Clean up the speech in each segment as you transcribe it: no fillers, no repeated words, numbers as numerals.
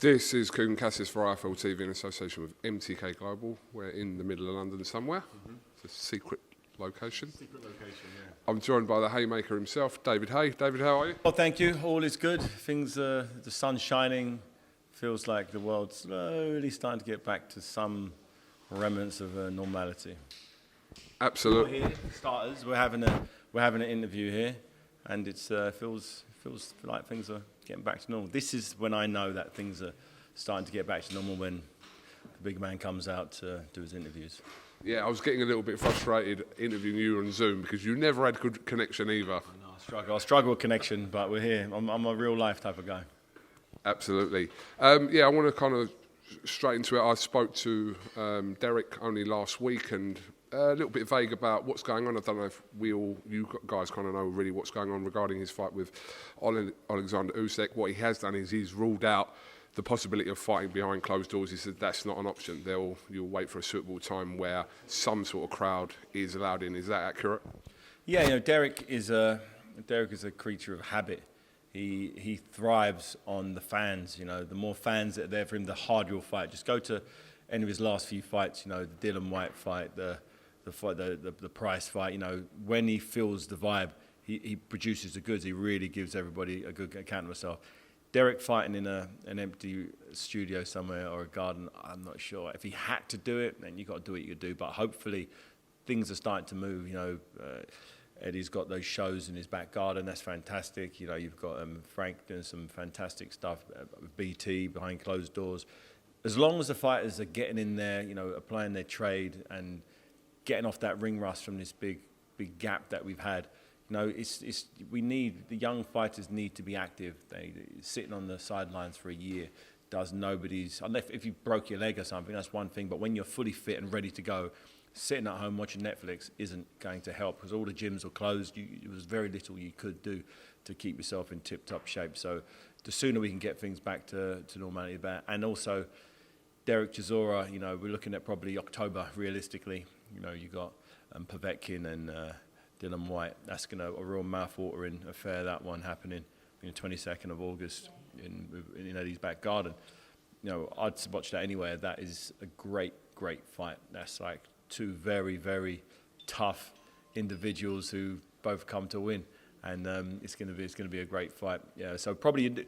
This is KUGAN CASSIUS for IFL TV in association with MTK Global. We're in the middle of London somewhere. It's a secret location. Secret location, yeah. I'm joined by the Haymaker himself, David Haye. David, how are you? Well, thank you. All is good. Things, the sun's shining. Feels like the world's slowly starting to get back to some remnants of normality. Absolutely. We're here, starters. We're having an interview here, and it feels like things are getting back to normal. This is when I know that things are starting to get back to normal, when the big man comes out to do his interviews. Yeah, I was getting a little bit frustrated interviewing you on Zoom because you never had good connection either. I struggle with connection, but we're here. I'm a real life type of guy. Absolutely. Yeah, I want to kind of straight into it. I spoke to Derek only last week and a little bit vague about what's going on. I don't know if you guys kind of know really what's going on regarding his fight with Alexander Usyk. What he has done is he's ruled out the possibility of fighting behind closed doors. He said that's not an option. You'll wait for a suitable time where some sort of crowd is allowed in. Is that accurate? Yeah, you know, Derek is a creature of habit. He thrives on the fans. You know, the more fans that are there for him, the harder he'll fight. Just go to any of his last few fights. You know, the Dillian Whyte fight, the Price fight. You know, when he feels the vibe, he produces the goods. He really gives everybody a good account of himself. Derek fighting in an empty studio somewhere or a garden, I'm not sure. If he had to do it, then you got to do what you could do. But hopefully, things are starting to move. You know, Eddie's got those shows in his back garden. That's fantastic. You know, you've got Frank doing some fantastic stuff with BT behind closed doors. As long as the fighters are getting in there, you know, applying their trade and getting off that ring rust from this big gap that we've had. You know, the young fighters need to be active. Sitting on the sidelines for a year does nobody's, unless if you broke your leg or something, that's one thing. But when you're fully fit and ready to go, sitting at home watching Netflix isn't going to help because all the gyms are closed. There was very little you could do to keep yourself in tip-top shape. So the sooner we can get things back to normality, better. And also, Usyk-Chisora, you know, we're looking at probably October realistically. You know, you got Povetkin and Dillian Whyte. That's going to a real mouth-watering affair, that one happening on the 22nd of August in Eddie's back garden. You know, I'd watch that anywhere. That is a great fight. That's like two very, very tough individuals who both come to win. And it's going to be a great fight. Yeah, so probably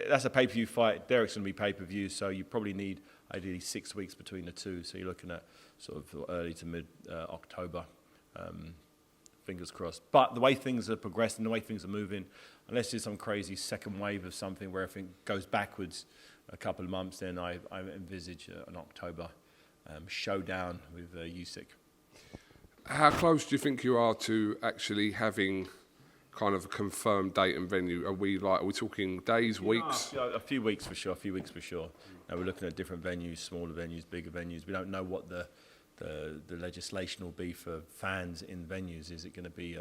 that's a pay-per-view fight. Derek's going to be pay-per-view, so you probably need ideally 6 weeks between the two. So you're looking at sort of early to mid October. Fingers crossed. But the way things are progressing, the way things are moving, unless there's some crazy second wave of something where everything goes backwards a couple of months, then I envisage an October showdown with Usyk. How close do you think you are to actually having kind of a confirmed date and venue? Are we talking days, weeks? A few weeks for sure. Now we're looking at different venues, smaller venues, bigger venues. We don't know what the legislation will be for fans in venues. Is it going to be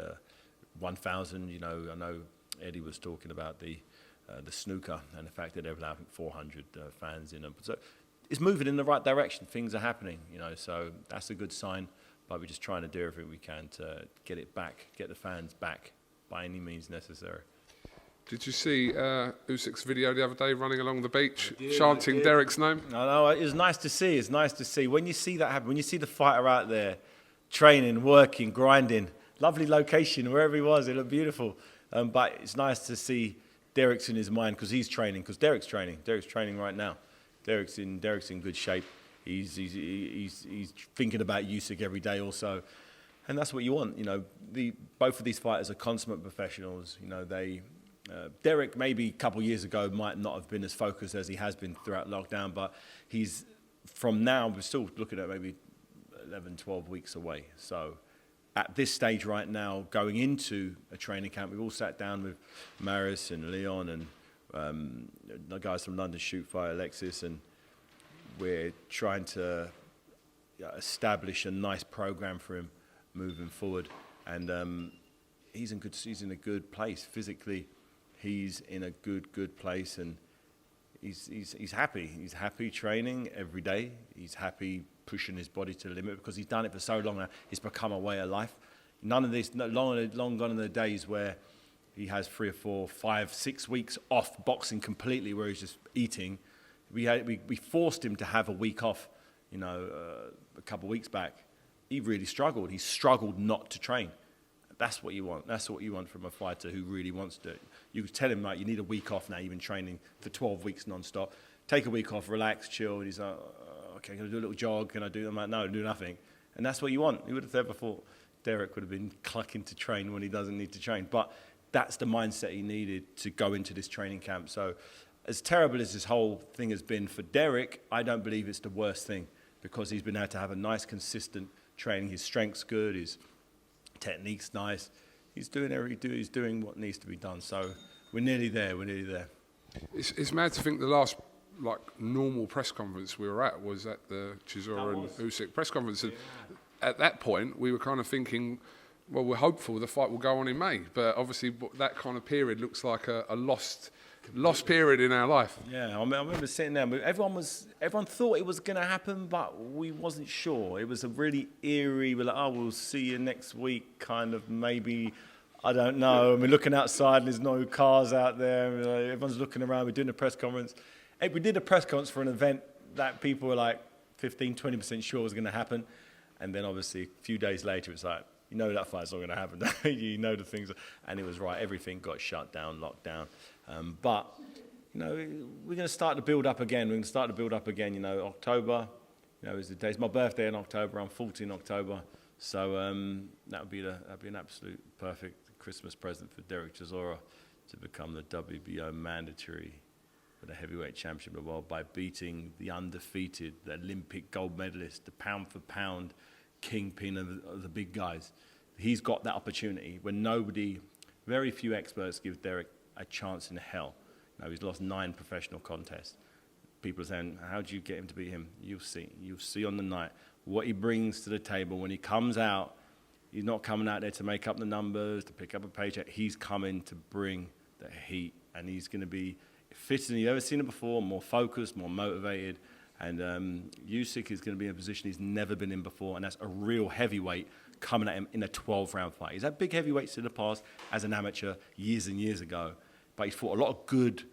1,000? You know, I know Eddie was talking about the snooker and the fact that they're allowing 400 fans in them. So it's moving in the right direction. Things are happening, you know, so that's a good sign. But we're just trying to do everything we can to get it back, get the fans back by any means necessary. Did you see Usyk's video the other day running along the beach, chanting Derek's name? No, it was nice to see. It's nice to see. When you see that happen, when you see the fighter out there training, working, grinding, lovely location, wherever he was, it looked beautiful. But it's nice to see Derek's in his mind because he's training, because Derek's training. Derek's training right now. Derek's in good shape. He's thinking about Usyk every day also. And that's what you want. You know, both of these fighters are consummate professionals. You know, Derek maybe a couple of years ago might not have been as focused as he has been throughout lockdown, but we're still looking at maybe 11, 12 weeks away. So at this stage right now, going into a training camp, we've all sat down with Maris and Leon and the guys from London Shoot Fight, Alexis, and we're trying to establish a nice program for him moving forward. And he's in a good place physically. He's in a good place, and he's happy. He's happy training every day. He's happy pushing his body to the limit because he's done it for so long now. It's become a way of life. Long gone are the days where he has 3 or 4, 5, 6 weeks off boxing completely, where he's just eating. we forced him to have a week off, you know, a couple of weeks back. He really struggled. He struggled not to train. That's what you want. That's what you want from a fighter who really wants to do it. You could tell him, like, you need a week off now. You've been training for 12 weeks non-stop. Take a week off, relax, chill. And he's like, okay, can I do a little jog? Can I do that? I'm like, no, do nothing. And that's what you want. You would have ever thought Derek would have been clucking to train when he doesn't need to train. But that's the mindset he needed to go into this training camp. So as terrible as this whole thing has been for Derek, I don't believe it's the worst thing, because he's been able to have a nice, consistent training. His strength's good. His technique's nice. He's doing what needs to be done. So we're nearly there. We're nearly there. It's mad to think the last normal press conference we were at was at the Chisora and Usyk press conference. And at that point, we were kind of thinking, well, we're hopeful the fight will go on in May. But obviously, that kind of period looks like a lost period in our life. Yeah, I remember sitting there. Everyone thought it was going to happen, but we wasn't sure. It was a really eerie. We're like, oh, we'll see you next week. Kind of maybe. I don't know. And we're looking outside, and there's no cars out there. Everyone's looking around. We're doing a press conference. We did a press conference for an event that people were like 15, 20% sure was going to happen, and then obviously a few days later, it's like, you know that fight's not going to happen. You know the things, and it was right. Everything got shut down, locked down. But, you know, we're going to start to build up again. We're going to start to build up again. You know, October, you know, is the day. It's my birthday in October. I'm 40 in October. So that'd be an absolute perfect Christmas present for Derek Chisora to become the WBO mandatory for the heavyweight championship of the world by beating the undefeated, the Olympic gold medalist, the pound for pound kingpin of the big guys. He's got that opportunity when very few experts give Derek a chance in hell. Now, he's lost 9 professional contests. People are saying, how do you get him to beat him? You'll see. You'll see on the night what he brings to the table. When he comes out, he's not coming out there to make up the numbers, to pick up a paycheck. He's coming to bring the heat, and he's going to be fitter than you've ever seen him before, more focused, more motivated. And Usyk is going to be in a position he's never been in before, and that's a real heavyweight coming at him in a 12-round fight. He's had big heavyweights in the past as an amateur years and years ago, but he's fought a lot of good,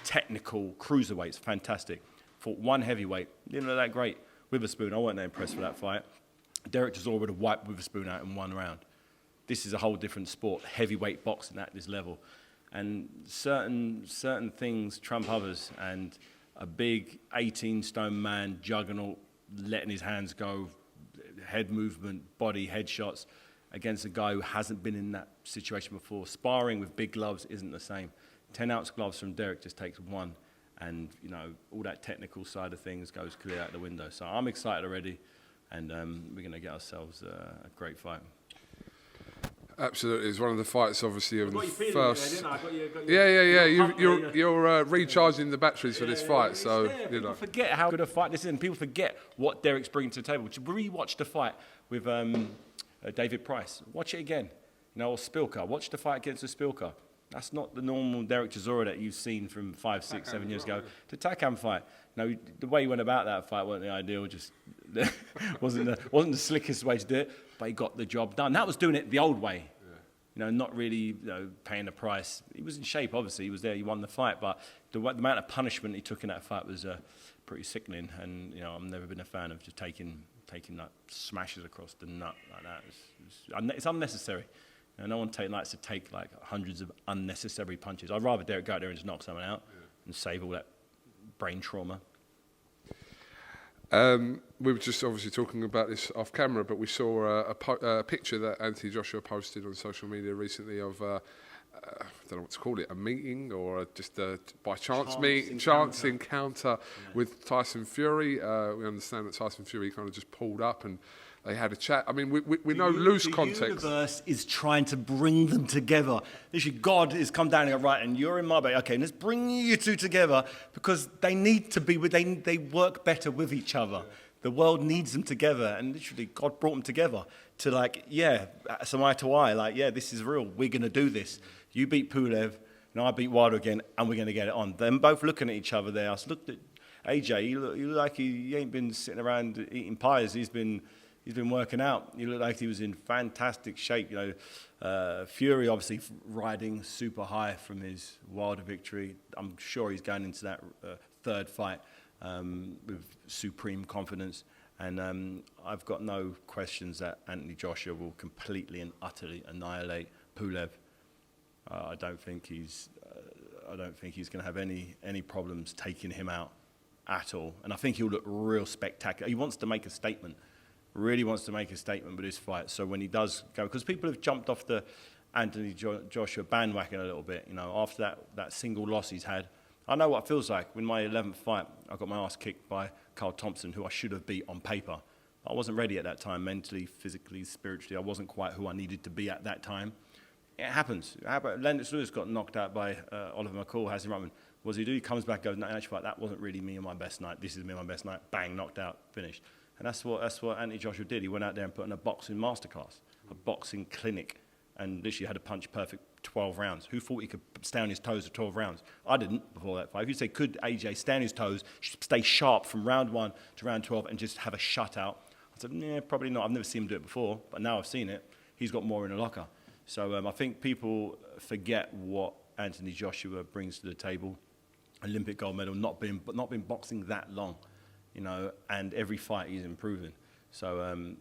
technical cruiserweights, fantastic. Fought one heavyweight, didn't look that great. Witherspoon, I wasn't that impressed with that fight. Derek Chisora would have wiped Witherspoon out in 1 round. This is a whole different sport, heavyweight boxing at this level. And certain things trump others, and a big 18-stone man, juggernaut, letting his hands go, head movement, body, headshots, against a guy who hasn't been in that situation before. Sparring with big gloves isn't the same. 10-ounce gloves from Derek just takes 1, and you know all that technical side of things goes clear out the window. So I'm excited already, and we're going to get ourselves a great fight. Absolutely, it's one of the fights, obviously, of the first. Yeah. You're recharging the batteries for this fight, so you know. People forget how good a fight this is, and people forget what Derek's bringing to the table. Rewatch the fight with David Price. Watch it again, you know, or Spilka. Watch the fight against Spilka. That's not the normal Derek Chisora that you've seen from 5, 6, 7 years ago. The Takam fight. No, the way he went about that fight wasn't the ideal. Just wasn't the slickest way to do it, but he got the job done. That was doing it the old way. You know, not really paying the price. He was in shape, obviously. He was there. He won the fight, but the amount of punishment he took in that fight was pretty sickening. And you know, I've never been a fan of just taking like smashes across the nut like that. It's unnecessary. You know, no one likes to take like hundreds of unnecessary punches. I'd rather Derek go out there and just knock someone out and save all that brain trauma. We were just obviously talking about this off camera, but we saw a picture that Anthony Joshua posted on social media recently of, I don't know what to call it, a meeting or just a by chance encounter with Tyson Fury. We understand that Tyson Fury kind of just pulled up and they had a chat. I mean, we know loose context. The universe is trying to bring them together. Literally, God has come down and go, right, and you're in my bay. Okay, let's bring you two together because they need to be with. They work better with each other. The world needs them together, and literally, God brought them together to like, some eye to eye. Like, this is real. We're gonna do this. You beat Pulev, and I beat Wilder again, and we're gonna get it on. Them both looking at each other there. I looked at AJ. You look like he ain't been sitting around eating pies. He's been He's been working out. He looked like he was in fantastic shape. You know, Fury obviously riding super high from his Wilder victory. I'm sure he's going into that third fight with supreme confidence. And I've got no questions that Anthony Joshua will completely and utterly annihilate Pulev. I don't think he's going to have any problems taking him out at all. And I think he'll look real spectacular. He wants to make a statement. Really wants to make a statement with this fight. So when he does go, because people have jumped off the Anthony Joshua bandwagon a little bit, you know, after that single loss he's had. I know what it feels like. In my 11th fight, I got my ass kicked by Carl Thompson, who I should have beat on paper. I wasn't ready at that time, mentally, physically, spiritually. I wasn't quite who I needed to be at that time. It happens. Lennox Lewis got knocked out by Oliver McCall, Hazzy Ruttman. What does he do? He comes back, goes, no, actually, that wasn't really me on my best night. This is me on my best night. Bang, knocked out, finished. And that's what Anthony Joshua did. He went out there and put in a boxing masterclass, a boxing clinic, and literally had a punch-perfect 12 rounds. Who thought he could stay on his toes for 12 rounds? I didn't before that fight. If you say, could AJ stay on his toes, stay sharp from round 1 to round 12 and just have a shutout? I said, yeah, probably not. I've never seen him do it before, but now I've seen it. He's got more in the locker. So I think people forget what Anthony Joshua brings to the table. Olympic gold medal, not been boxing that long, you know, and every fight he's improving. So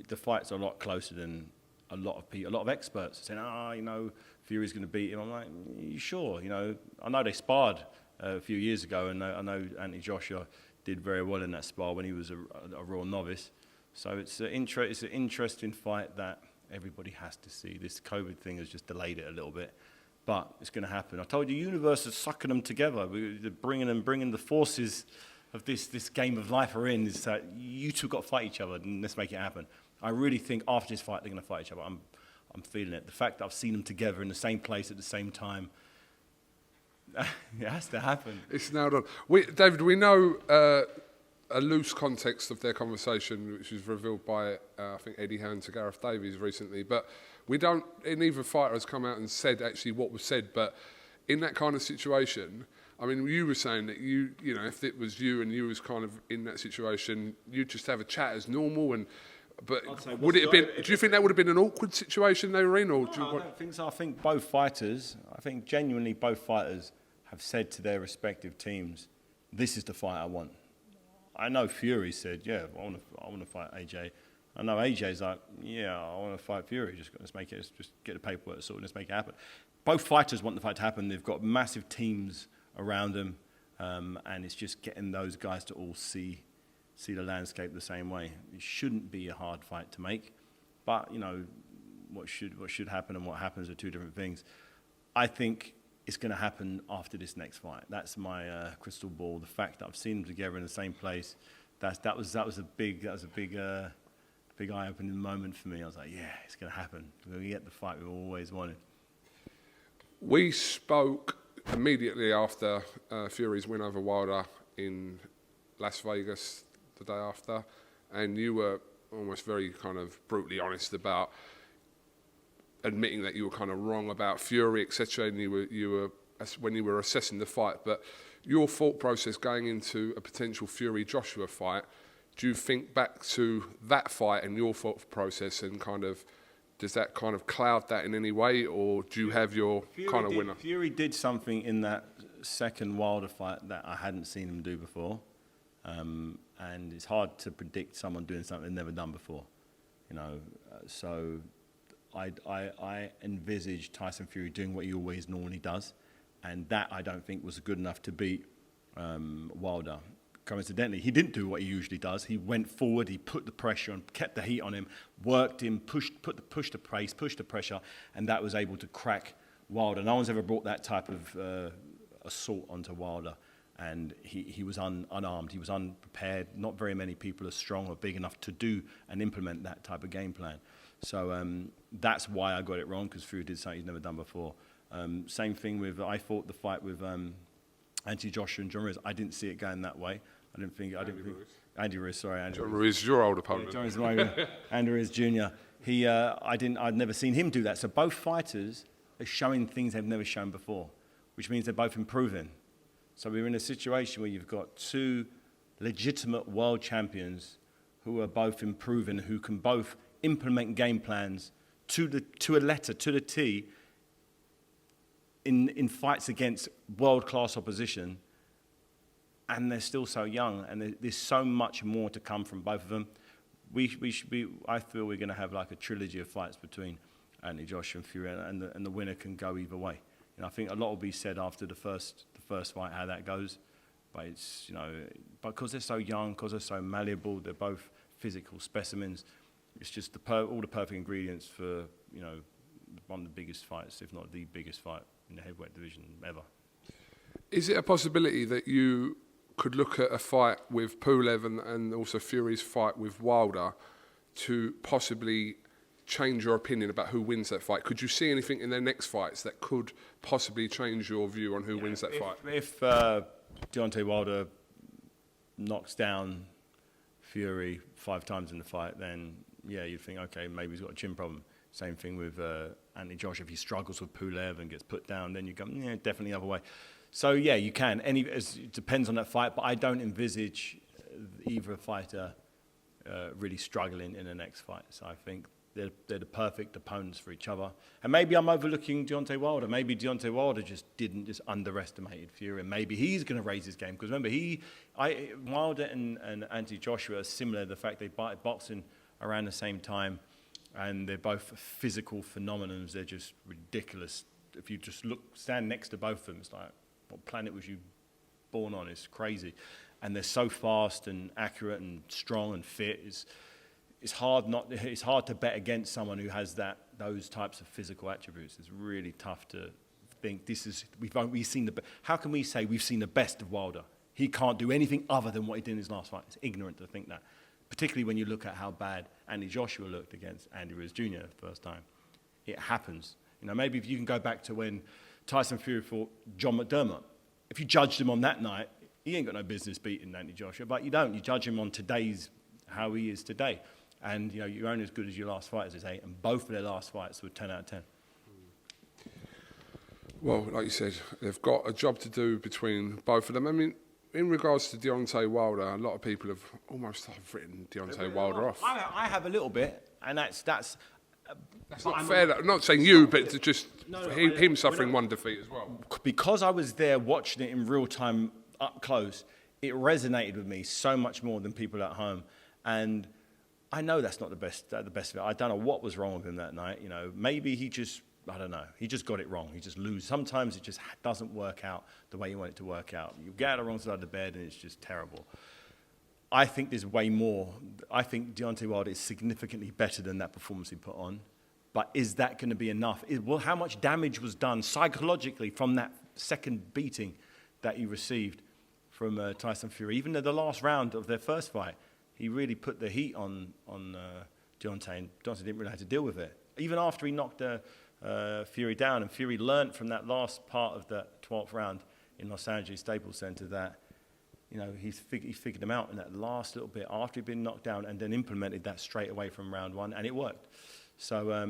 the fight's a lot closer than a lot of people, a lot of experts saying, you know, Fury's going to beat him. I'm like, you sure? You know, I know they sparred a few years ago, and I know Anthony Joshua did very well in that spar when he was a real novice. So it's an interesting fight that everybody has to see. This COVID thing has just delayed it a little bit, but it's going to happen. I told you, the universe is sucking them together. We're bringing the forces of this game of life are in. Is that you two got to fight each other, and let's make it happen. I really think after this fight they're going to fight each other. I'm feeling it. The fact that I've seen them together in the same place at the same time, it has to happen. It's now done. David, we know a loose context of their conversation, which was revealed by, I think, Eddie Hearn to Gareth Davies recently, but we don't, neither fighter has come out and said actually what was said, but in that kind of situation, I mean, you were saying that you know, if it was you and you was kind of in that situation, you'd just have a chat as normal, but would it have been, do you think that would have been an awkward situation they were in? Or I don't think so. I think genuinely both fighters have said to their respective teams, this is the fight I want. I know Fury said, yeah, I want to fight AJ. I know AJ's like, yeah, I want to fight Fury. Just get the paperwork sorted, let's make it happen. Both fighters want the fight to happen. They've got massive teams around them, and it's just getting those guys to all see the landscape the same way. It shouldn't be a hard fight to make, but you know, what should happen and what happens are two different things. I think it's going to happen after this next fight. That's my crystal ball. The fact that I've seen them together in the same place, that was a big eye-opening moment for me. I was like, yeah, it's going to happen. We're going to get the fight we always wanted. We spoke immediately after Fury's win over Wilder in Las Vegas the day after, and you were almost very kind of brutally honest about admitting that you were kind of wrong about Fury, etc. And you were when you were assessing the fight. But your thought process going into a potential Fury-Joshua fight, do you think back to that fight and your thought process, and kind of does that kind of cloud that in any way, or do you have your kind of winner? Fury did something in that second Wilder fight that I hadn't seen him do before. And it's hard to predict someone doing something they've never done before, you know. So I envisaged Tyson Fury doing what he always normally does, and that I don't think was good enough to beat Wilder. Coincidentally, he didn't do what he usually does. He went forward, he put the pressure on, kept the heat on him, worked him, pushed the pace, pushed the pressure, and that was able to crack Wilder. No one's ever brought that type of assault onto Wilder. And he was unarmed, he was unprepared. Not very many people are strong or big enough to do and implement that type of game plan. So that's why I got it wrong, because Fury did something he's never done before. Same thing with, I thought the fight with Anthony Joshua and John Ruiz, I didn't see it going that way. Andy Ruiz, sorry. John Ruiz, your old opponent. Yeah, Andy Ruiz Jr. I'd never seen him do that. So both fighters are showing things they've never shown before, which means they're both improving. So we're in a situation where you've got two legitimate world champions who are both improving, who can both implement game plans to a letter, to the T, in fights against world-class opposition, and they're still so young, and there's so much more to come from both of them. I feel we're going to have like a trilogy of fights between Anthony Joshua and Fury, and the winner can go either way. You know, I think a lot will be said after the first fight how that goes, but it's, you know, because they're so young, because they're so malleable, they're both physical specimens. It's just all the perfect ingredients for, you know, one of the biggest fights, if not the biggest fight in the heavyweight division ever. Is it a possibility that you could look at a fight with Pulev and also Fury's fight with Wilder to possibly change your opinion about who wins that fight? Could you see anything in their next fights that could possibly change your view on who wins that fight? If Deontay Wilder knocks down Fury 5 times in the fight, then yeah, you'd think, okay, maybe he's got a chin problem. Same thing with Anthony Joshua. If he struggles with Pulev and gets put down, then you go, yeah, definitely the other way. So yeah, you can. It depends on that fight, but I don't envisage either fighter really struggling in the next fight. So I think they're the perfect opponents for each other. And maybe I'm overlooking Deontay Wilder. Maybe Deontay Wilder just underestimated Fury, and maybe he's going to raise his game. Because remember, Wilder and Anthony Joshua are similar. The fact they started boxing around the same time, and they're both physical phenomenons. They're just ridiculous. If you just stand next to both of them, it's like, what planet was you born on? It's crazy. And they're so fast and accurate and strong and fit. It's hard to bet against someone who has those types of physical attributes. It's really tough to think we've seen how can we say we've seen the best of Wilder? He can't do anything other than what he did in his last fight. It's ignorant to think that, particularly when you look at how bad Andy Joshua looked against Andy Ruiz Jr. the first time. It happens. You know, maybe if you can go back to when Tyson Fury fought John McDermott. If you judged him on that night, he ain't got no business beating Anthony Joshua, but you don't. You judge him on how he is today. And, you know, you're only as good as your last fight, as they say, and both of their last fights were 10 out of 10. Well, like you said, they've got a job to do between both of them. I mean, in regards to Deontay Wilder, a lot of people have almost written Deontay Wilder off. I have a little bit, and that's not fair. I'm not saying you, but it's just him suffering one defeat as well. Because I was there watching it in real time, up close, it resonated with me so much more than people at home. And I know that's not the best of it. I don't know what was wrong with him that night. You know, maybe he just got it wrong. He just loses. Sometimes it just doesn't work out the way you want it to work out. You get out the wrong side of the bed and it's just terrible. I think there's way more. I think Deontay Wilder is significantly better than that performance he put on. But is that going to be enough? How much damage was done psychologically from that second beating that he received from Tyson Fury? Even in the last round of their first fight, he really put the heat on Deontay, and Deontay didn't really have to deal with it. Even after he knocked Fury down, and Fury learned from that last part of the 12th round in Los Angeles Staples Center that, you know, he figured him out in that last little bit after he'd been knocked down, and then implemented that straight away from round 1, and it worked. So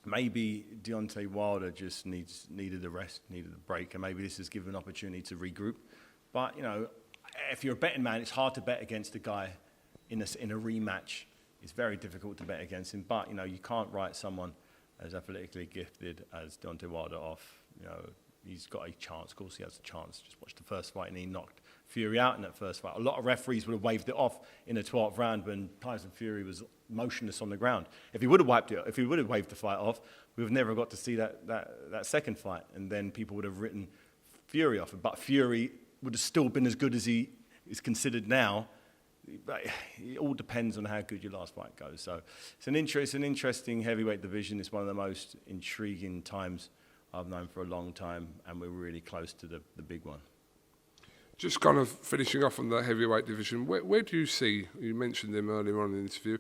maybe Deontay Wilder just needed a rest, needed a break, and maybe this has given an opportunity to regroup. But, you know, if you're a betting man, it's hard to bet against a guy in a rematch. It's very difficult to bet against him. But, you know, you can't write someone as athletically gifted as Deontay Wilder off. You know, he's got a chance. Of course, he has a chance. Just watch the first fight, and he knocked Fury out in that first fight. A lot of referees would have waved it off in the 12th round when Tyson Fury was motionless on the ground. If he would have waved the fight off, we would have never got to see that second fight, and then people would have written Fury off. But Fury would have still been as good as he is considered now. But it all depends on how good your last fight goes. So it's an interesting heavyweight division. It's one of the most intriguing times I've known for a long time, and we're really close to the big one. Just kind of finishing off on the heavyweight division, where do you see, you mentioned him earlier on in the interview,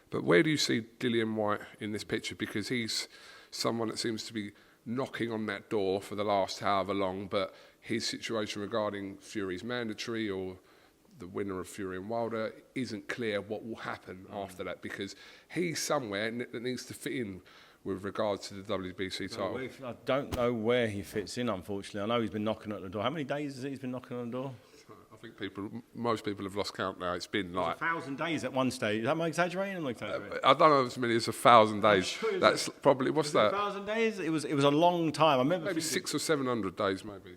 but where do you see Dillian Whyte in this picture? Because he's someone that seems to be knocking on that door for the last however long, but his situation regarding Fury's mandatory or the winner of Fury and Wilder isn't clear what will happen after that, because he's somewhere that needs to fit in with regards to the WBC title. I don't know where he fits in, unfortunately. I know he's been knocking at the door. How many days has he been knocking on the door? I think most people have lost count now. It's been like 1,000 days at one stage. Is that my exaggerating? Am I exaggerating? I don't know as many as 1,000 days. Sure, That's probably what's that? 1,000 days. It was a long time. I remember Maybe 600 or 700 days, maybe.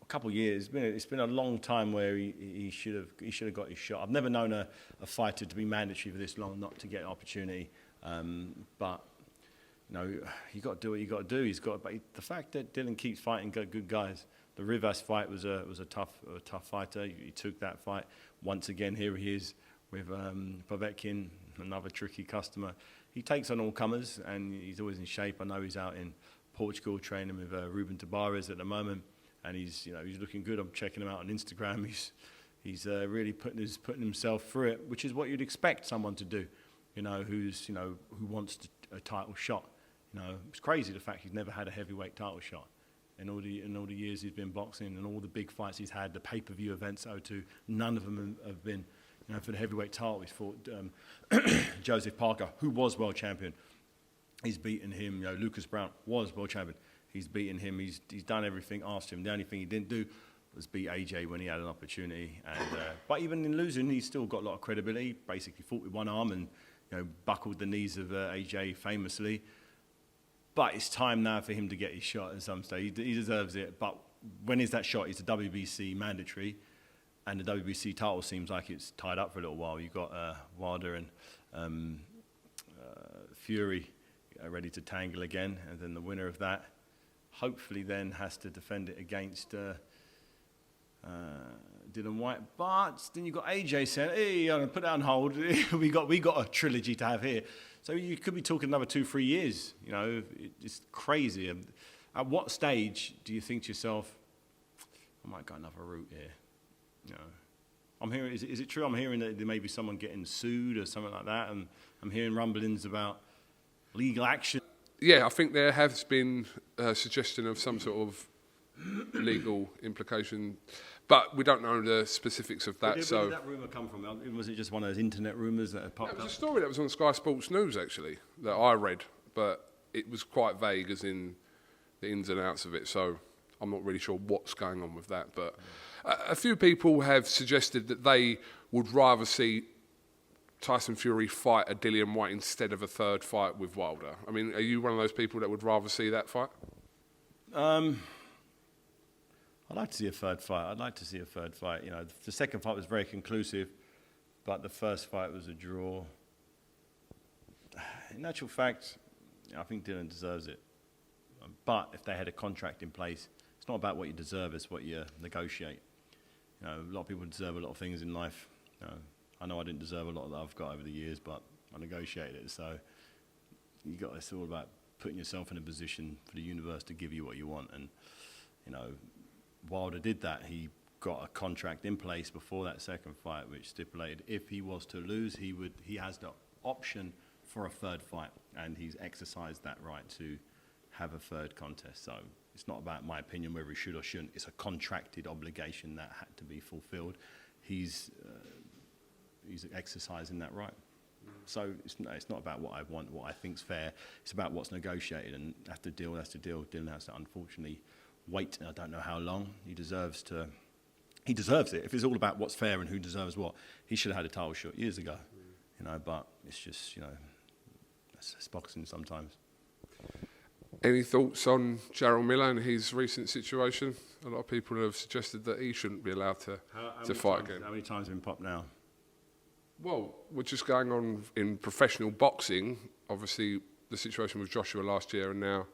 A couple of years. It's been a long time where he should have got his shot. I've never known a fighter to be mandatory for this long not to get an opportunity. But you know, you got to do what you got to do. But the fact that Dillian keeps fighting good guys. The Rivas fight was a tough fighter. He took that fight. Once again, here he is with Povetkin, another tricky customer. He takes on all comers, and he's always in shape. I know he's out in Portugal training with Ruben Tabares at the moment, and he's looking good. I'm checking him out on Instagram. He's really putting himself through it, which is what you'd expect someone to do. Who wants a title shot. It's crazy the fact he's never had a heavyweight title shot. In all the years he's been boxing and all the big fights he's had, the pay-per-view events, none of them have been, for the heavyweight title. He's fought Joseph Parker, who was world champion. He's beaten him. Lucas Brown was world champion. He's beaten him. He's done everything asked him. The only thing he didn't do was beat AJ when he had an opportunity. And but even in losing, he's still got a lot of credibility. Basically fought with one arm and buckled the knees of AJ famously. But it's time now for him to get his shot at some stage. He deserves it. But when is that shot? It's a WBC mandatory. And the WBC title seems like it's tied up for a little while. You've got Wilder and Fury ready to tangle again. And then the winner of that hopefully then has to defend it against Dillian Whyte. But then you've got AJ saying, hey, put that on hold. we got a trilogy to have here. So you could be talking another 2-3 years. It's crazy. At what stage do you think to yourself, I might go another route here? I'm hearing. Is it true? I'm hearing that there may be someone getting sued or something like that, and I'm hearing rumblings about legal action. Yeah, I think there has been a suggestion of some sort of legal implication, but we don't know the specifics of that. Where did that rumour come from? Was it just one of those internet rumours that had popped up? It was a story that was on Sky Sports News, actually, that I read, but it was quite vague as in the ins and outs of it, so I'm not really sure what's going on with that. But a few people have suggested that they would rather see Tyson Fury fight a Dillian Whyte instead of a third fight with Wilder. I mean, are you one of those people that would rather see that fight? I'd like to see a third fight. The second fight was very conclusive, but the first fight was a draw. In actual fact, I think Dillian deserves it. But if they had a contract in place, it's not about what you deserve, it's what you negotiate. A lot of people deserve a lot of things in life. I know I didn't deserve a lot that I've got over the years, but I negotiated it. So it's all about putting yourself in a position for the universe to give you what you want. And, Wilder did that. He got a contract in place before that second fight, which stipulated if he was to lose, he has the option for a third fight, and he's exercised that right to have a third contest. So it's not about my opinion whether he should or shouldn't. It's a contracted obligation that had to be fulfilled. He's exercising that right. So it's not about what I want, what I think's fair. It's about what's negotiated, and that's the deal. Dillian has to unfortunately wait. I don't know how long. He deserves it. If it's all about what's fair and who deserves what, he should have had a title shot years ago. But it's just it's boxing sometimes. Any thoughts on Jarrell Miller and his recent situation? A lot of people have suggested that he shouldn't be allowed to fight again. How many times have been popped now? Well, we're just going on in professional boxing. Obviously, the situation with Joshua last year, and now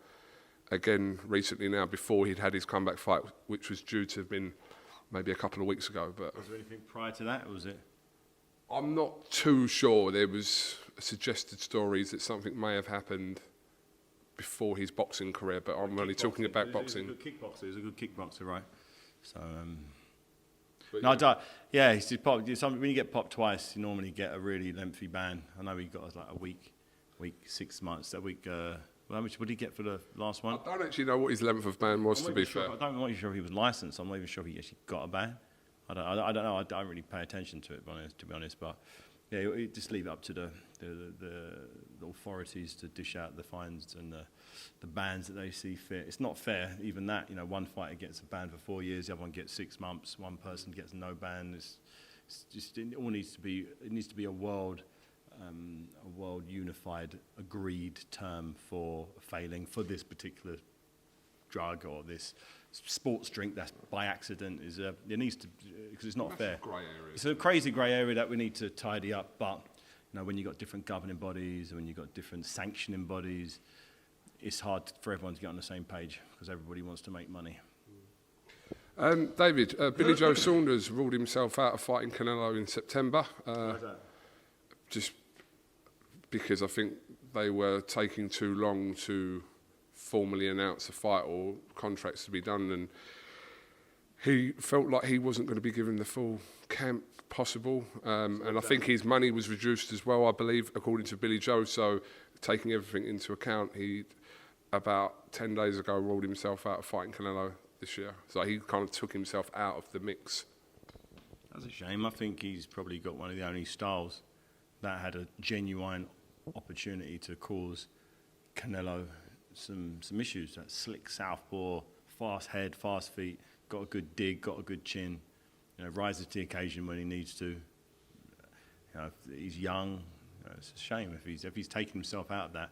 again recently now before he'd had his comeback fight, which was due to have been maybe a couple of weeks ago. But was there anything prior to that, or was it? I'm not too sure. There was suggested stories that something may have happened before his boxing career, but I'm only talking about boxing. He's a good kickboxer, right? So, no, I don't. Yeah, when you get popped twice, you normally get a really lengthy ban. I know he got like a week, 6 months. That week, how much would he get for the last one? I don't actually know what his length of ban was, to be fair. I'm not even sure if he was licensed. I'm not even sure if he actually got a ban. I don't know. I don't really pay attention to it, to be honest. But Yeah, you just leave it up to the authorities to dish out the fines and the bans that they see fit. It's not fair, even that. One fighter gets a ban for 4 years, the other one gets 6 months. One person gets no ban. It's just it all needs to be. It needs to be a world unified, agreed term for failing for this particular drug or this sports drink that's by accident. It needs to, because it's not fair. Grey area. It's a crazy grey area that we need to tidy up. But when you've got different governing bodies, when you've got different sanctioning bodies, it's hard for everyone to get on the same page because everybody wants to make money. David, Billy Joe Saunders ruled himself out of fighting Canelo in September. Why's that? Just because I think they were taking too long to formally announce a fight or contracts to be done, and he felt like he wasn't going to be given the full camp possible, and I think his money was reduced as well, I believe, according to Billy Joe. So taking everything into account, he about 10 days ago ruled himself out of fighting Canelo this year. So he kind of took himself out of the mix. That's a shame. I think he's probably got one of the only styles that had a genuine opportunity to cause Canelo some issues. That slick southpaw, fast head, fast feet, got a good dig, got a good chin, rises to the occasion when he needs to. He's young. It's a shame if he's taken himself out of that,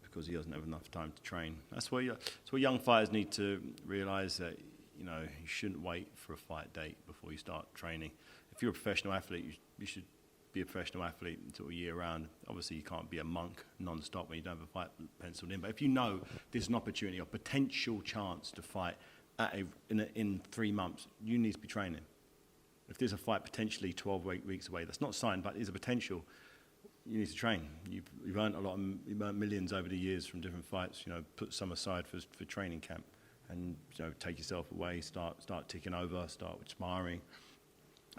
because he doesn't have enough time to train. That's what young fighters need to realise, that you shouldn't wait for a fight date before you start training. If you're a professional athlete, you should be a professional athlete until year round. Obviously, you can't be a monk non-stop when you don't have a fight penciled in. But if you know there's an opportunity, a potential chance to fight in 3 months, you need to be training. If there's a fight potentially 12 weeks away, that's not signed, but is a potential, you need to train. You've earned you've earned millions over the years from different fights. Put some aside for training camp, and take yourself away. Start ticking over. Start with sparring.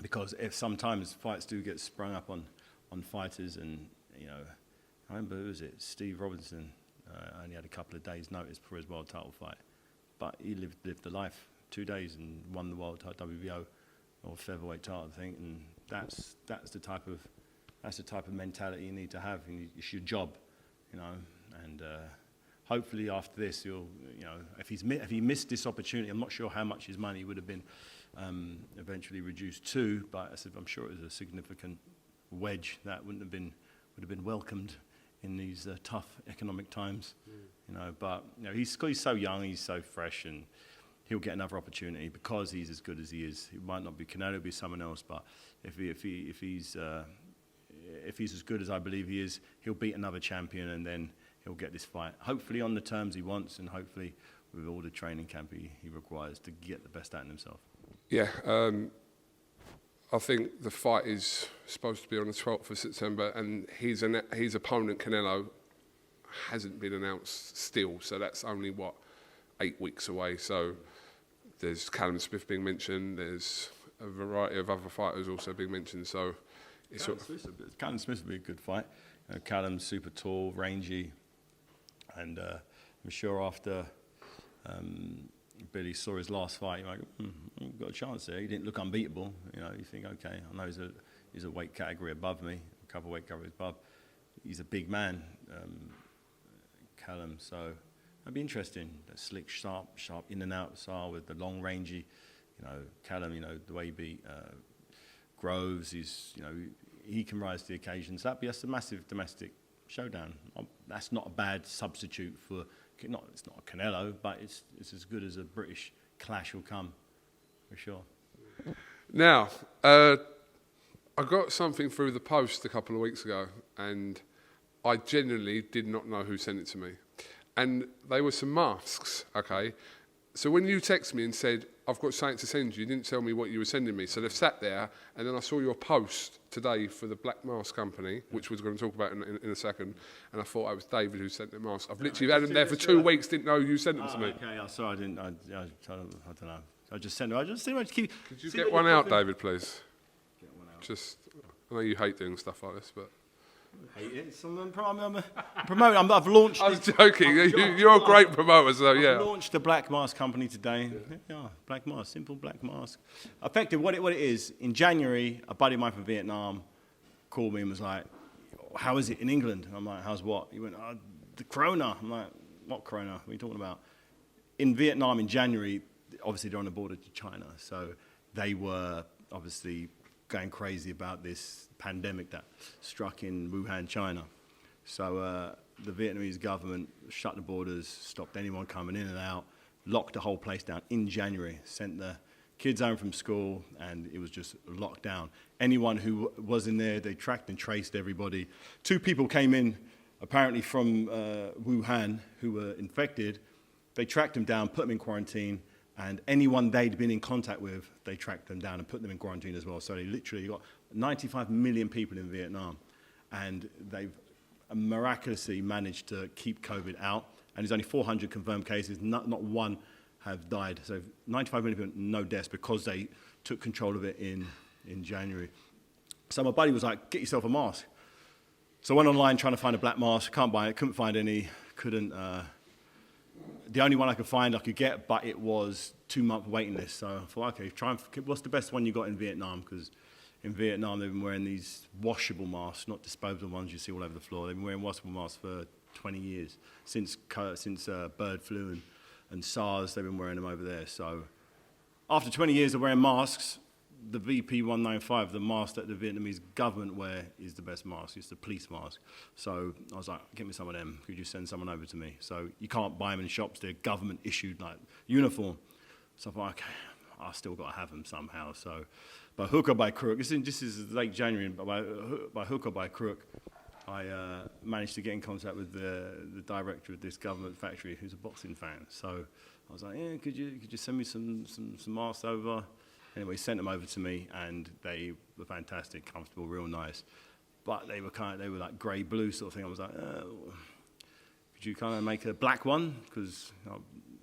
Because if sometimes fights do get sprung up on fighters, and I remember, who was it? Steve Robinson only had a couple of days' notice for his world title fight, but he lived the life. 2 days and won the world title, WBO or featherweight title, I think, and that's the type of mentality you need to have. It's your job, and hopefully after this, if he missed this opportunity, I'm not sure how much his money would have been eventually reduced to, but I'm sure it was a significant wedge that would have been welcomed in these tough economic times. But he's so young, he's so fresh, and he'll get another opportunity because he's as good as he is. It might not be Canelo, it'll be someone else, but if he's as good as I believe he is, he'll beat another champion, and then he'll get this fight, hopefully on the terms he wants, and hopefully with all the training camp he requires to get the best out of himself. Yeah, I think the fight is supposed to be on the 12th of September, and his opponent, Canelo, hasn't been announced still, so that's only, 8 weeks away. So there's Callum Smith being mentioned, there's a variety of other fighters also being mentioned, so it's Callum Smith would be a good fight. Callum's super tall, rangy, and I'm sure after Billy saw his last fight, you're like, you've got a chance there. He didn't look unbeatable. You think, okay, I know he's a weight category above me, a couple of weight categories above. He's a big man, Callum, so that'd be interesting. That slick, sharp in and out style with the long, rangy, Callum, the way he beat Groves, he can rise to the occasion. So that's a massive domestic showdown. That's not a bad substitute for, it's not a Canelo, but it's as good as a British clash will come, for sure. Now, I got something through the post a couple of weeks ago, and I genuinely did not know who sent it to me. And they were some masks, okay? So when you texted me and said, I've got something to send you didn't tell me what you were sending me. So they've sat there, and then I saw your post today for the Black Mask Company, which we're going to talk about in a second, and I thought it was David who sent the mask. I've literally had them there for 2 weeks, didn't know you sent them to me. Okay, sorry, I didn't, I don't know. I just sent them. Could you get one out, David, please? Get one out. I know you hate doing stuff like this, but... hate it. I'm promoting. I've launched. I was joking. You're a great promoter, so yeah. I've launched the Black Mask Company today. Yeah, Black Mask, simple Black Mask. Effectively, what it is, in January, a buddy of mine from Vietnam called me and was like, how is it in England? And I'm like, how's what? He went, the corona. I'm like, what corona? What are you talking about? In Vietnam in January, obviously they're on the border to China, so they were obviously going crazy about this pandemic that struck in Wuhan, China. So the Vietnamese government shut the borders, stopped anyone coming in and out, locked the whole place down in January, sent the kids home from school, and it was just locked down. Anyone who was in there, they tracked and traced everybody. 2 people came in, apparently from Wuhan, who were infected. They tracked them down, put them in quarantine, and anyone they'd been in contact with, they tracked them down and put them in quarantine as well. So they literally got 95 million people in Vietnam, and they've miraculously managed to keep COVID out. And there's only 400 confirmed cases, not one have died. So 95 million people, no deaths, because they took control of it in January. So my buddy was like, get yourself a mask. So I went online trying to find a black mask, can't buy it, couldn't find any, the only one I could find I could get, but it was 2-month waiting list. So I thought, okay, what's the best one you got in Vietnam? Because in Vietnam they've been wearing these washable masks, not disposable ones you see all over the floor. They've been wearing washable masks for 20 years, since bird flu and SARS. They've been wearing them over there. So after 20 years of wearing masks, the VP195, the mask that the Vietnamese government wear, is the best mask. It's the police mask. So I was like, get me some of them. Could you send someone over to me? So you can't buy them in shops. They're government issued, like uniform. So I thought, okay, I still got to have them somehow. So by hook or by crook, this is late January, but by hook or by crook, I managed to get in contact with the director of this government factory, who's a boxing fan. So I was like, yeah, could you send me some masks over? Anyway, he sent them over to me, and they were fantastic, comfortable, real nice. But they were like grey blue sort of thing. I was like, could you kind of make a black one? Because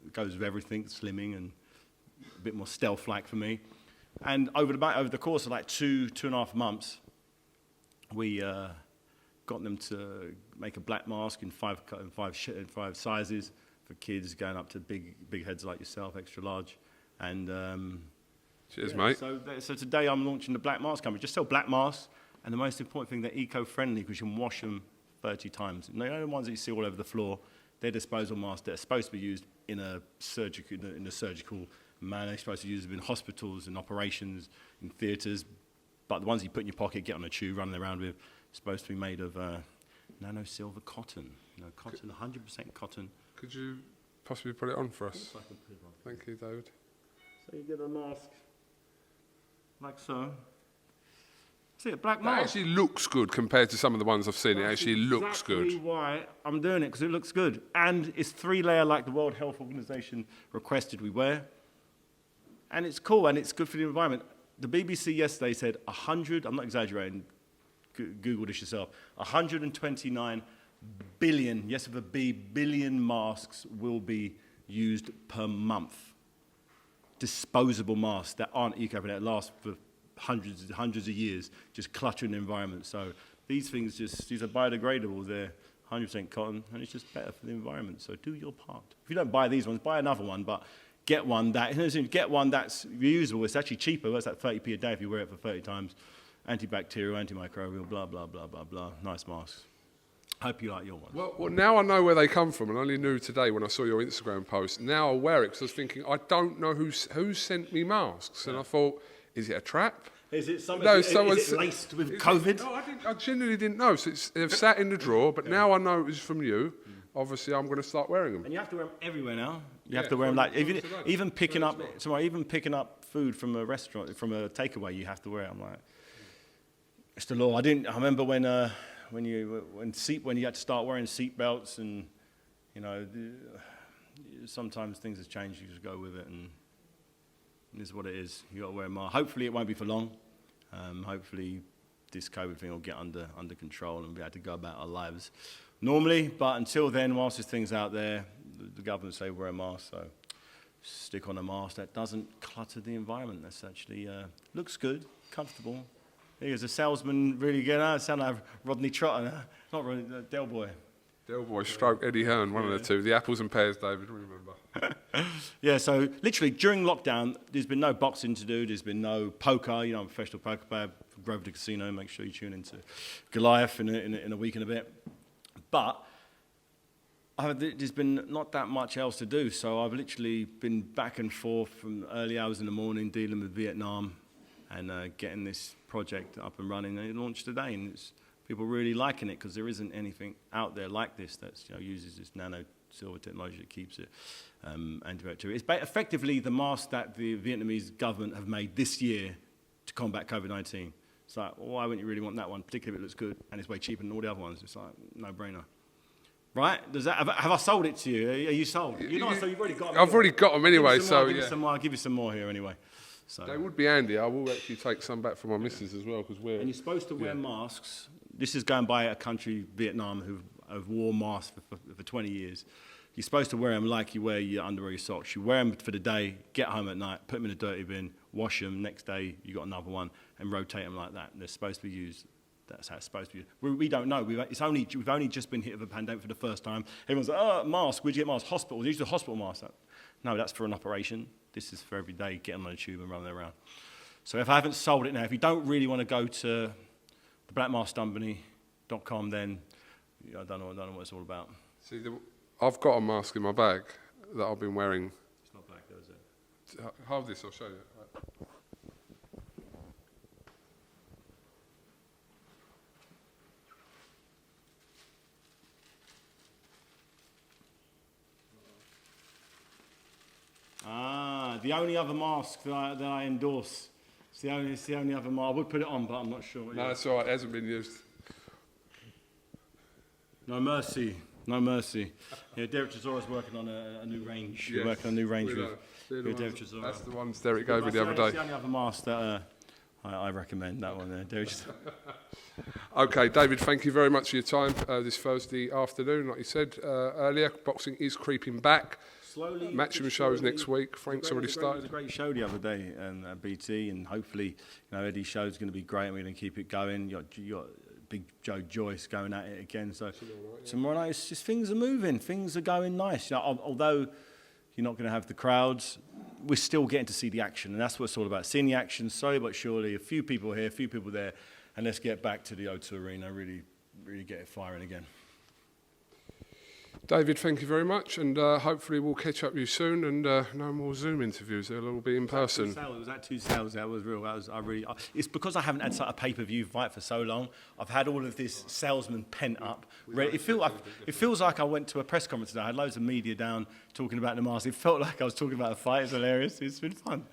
it goes with everything, slimming and a bit more stealth-like for me. And over the course of like 2.5 months, we got them to make a black mask in five sizes for kids, going up to big heads like yourself, extra large, and. Cheers, mate. So today I'm launching the black mask company. Just sell black masks, and the most important thing, they're eco-friendly because you can wash them 30 times. And the ones that you see all over the floor, they're disposable masks. They're supposed to be used in a surgical manner. They're supposed to be used in hospitals and operations, in theatres. But the ones you put in your pocket, get on a tube, running around with, supposed to be made of nano silver cotton. Cotton, 100% cotton. Could you possibly put it on for us? Thank you, David. So you get a mask. Like so. See, a black It mask. actually looks good compared to some of the ones I've seen. It actually looks good. That's why I'm doing it, because it looks good. And it's 3-layer like the World Health Organization requested we wear. And it's cool, and it's good for the environment. The BBC yesterday said 100, I'm not exaggerating, Google this yourself, 129 billion, yes with a B, billion masks will be used per month. Disposable masks that aren't eco-friendly, that last for hundreds of years, just cluttering the environment. So these things these are biodegradable. They're 100% cotton, and it's just better for the environment. So do your part. If you don't buy these ones, buy another one, but get one that's reusable. It's actually cheaper. It's like 30p a day if you wear it for 30 times. Antibacterial, antimicrobial, blah, blah, blah, blah, blah. Nice masks. Hope you like your one. Well, now I know where they come from, and I only knew today when I saw your Instagram post. Now I'll wear it because I was thinking, I don't know who sent me masks. And I thought, is it a trap? Is it something? No, is it laced with COVID? No, I genuinely didn't know. So they've sat in the drawer, but now I know it was from you. Obviously, I'm going to start wearing them. And you have to wear them everywhere now. You have to wear them like even picking up food from a restaurant, from a takeaway. You have to wear it. I'm like, it's the law. I remember when you had to start wearing seat belts, and sometimes things have changed. You just go with it, and this is what it is. You got to wear a mask. Hopefully, it won't be for long. Hopefully, this COVID thing will get under control, and we'll be able to go about our lives normally. But until then, whilst there's things out there, the government say wear a mask. So stick on a mask that doesn't clutter the environment. That's actually looks good, comfortable. Here's a salesman really good. Sound like Rodney Trotter, not Rodney, Del Boy. Del Boy stroke Eddie Hearn, one of the two. The apples and pears, David, remember. Yeah, so literally during lockdown, there's been no boxing to do. There's been no poker. I'm a professional poker player for Grove the Casino. Make sure you tune into Goliath in a week and a bit. But there's been not that much else to do, so I've literally been back and forth from early hours in the morning dealing with Vietnam and getting this project up and running. And it launched today, and people really liking it because there isn't anything out there like this that uses this nano silver technology that keeps it antibacterial. It's effectively the mask that the Vietnamese government have made this year to combat COVID-19. It's like, well, why wouldn't you really want that one, particularly if it looks good and it's way cheaper than all the other ones? It's like, no-brainer. Right? Have I sold it to you? Are you sold? You're not, so you've already got them. I've already got them anyway, so yeah. I'll give you some more here anyway. So. They would be handy. I will actually take some back for my missus as well. And you're supposed to wear masks. This is going by a country, Vietnam, who have worn masks for 20 years. You're supposed to wear them like you wear your underwear or your socks. You wear them for the day, get home at night, put them in a dirty bin, wash them. Next day, you got another one, and rotate them like that. They're supposed to be used. That's how it's supposed to be. We don't know. We've only just been hit with a pandemic for the first time. Everyone's like, oh, mask, where'd you get masks? Hospital. Use the hospital mask. No, that's for an operation. This is for every day, getting on a tube and running around. So if I haven't sold it now, if you don't really want to go to theblackmaskcompany.com, then I don't know what it's all about. See, I've got a mask in my bag that I've been wearing. It's not black, though, is it? Hold this, I'll show you. The only other mask that I endorse. It's the only other mask. I would put it on, but I'm not sure. No, it's all right. It hasn't been used. No mercy. No mercy. Yeah, Derek Chisora's working on a new range. Yes, we're working on a new range with Derek Chisora. That's the ones Derek gave me the other day. That's the only other mask that I recommend, that one there. Derek Chisora. Okay, David, thank you very much for your time this Thursday afternoon. Like you said earlier, boxing is creeping back. Slowly. Matchroom shows next week. Frank's already started. It was a great show the other day at BT, and hopefully, Eddie's show's going to be great, and we're going to keep it going. You got Big Joe Joyce going at it again. So tomorrow night, it's just things are moving. Things are going nice. Although you're not going to have the crowds, we're still getting to see the action, and that's what it's all about. Seeing the action, slowly but surely. A few people here, a few people there, and let's get back to the O2 Arena. Really get it firing again. David, thank you very much, and hopefully we'll catch up with you soon, and no more Zoom interviews. They'll all be in person. It was at 2 sales. That was real. It's because I haven't had a pay-per-view fight for so long. I've had all of this salesman pent up. It feels like I went to a press conference today. I had loads of media down talking about the mask. It felt like I was talking about a fight. It's hilarious. It's been fun.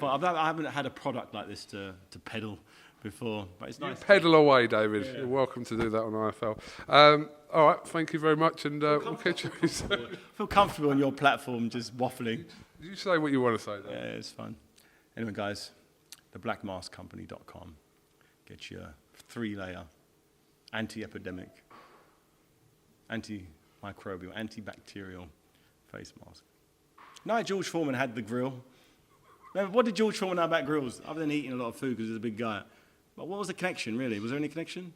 I haven't had a product like this to peddle before, but it's nice. Pedal away, David. Yeah. You're welcome to do that on IFL. All right, thank you very much, and we'll catch you soon. I feel comfortable on your platform, just waffling. You say what you want to say, though. Yeah, it's fun. Anyway, guys, theblackmaskcompany.com. Get your 3-layer anti-epidemic, antimicrobial, antibacterial face mask. No, George Foreman had the grill. Remember, what did George Foreman know about grills, other than eating a lot of food because he was a big guy? But what was the connection, really? Was there any connection?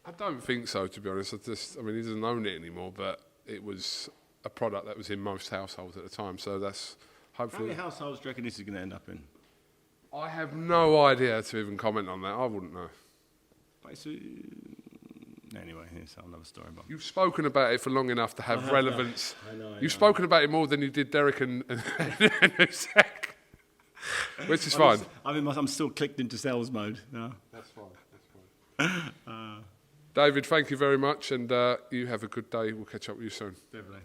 I don't think so, to be honest. He doesn't own it anymore, but it was a product that was in most households at the time, so that's hopefully... How many households do you reckon this is going to end up in? I have no idea to even comment on that. I wouldn't know. But anyway, here's another story. About. You've spoken about it for long enough to have relevance. I know. You've spoken about it more than you did Derek and Usyk. Which is fine. I'm still clicked into sales mode. No. That's fine. David, thank you very much, and you have a good day. We'll catch up with you soon. Definitely.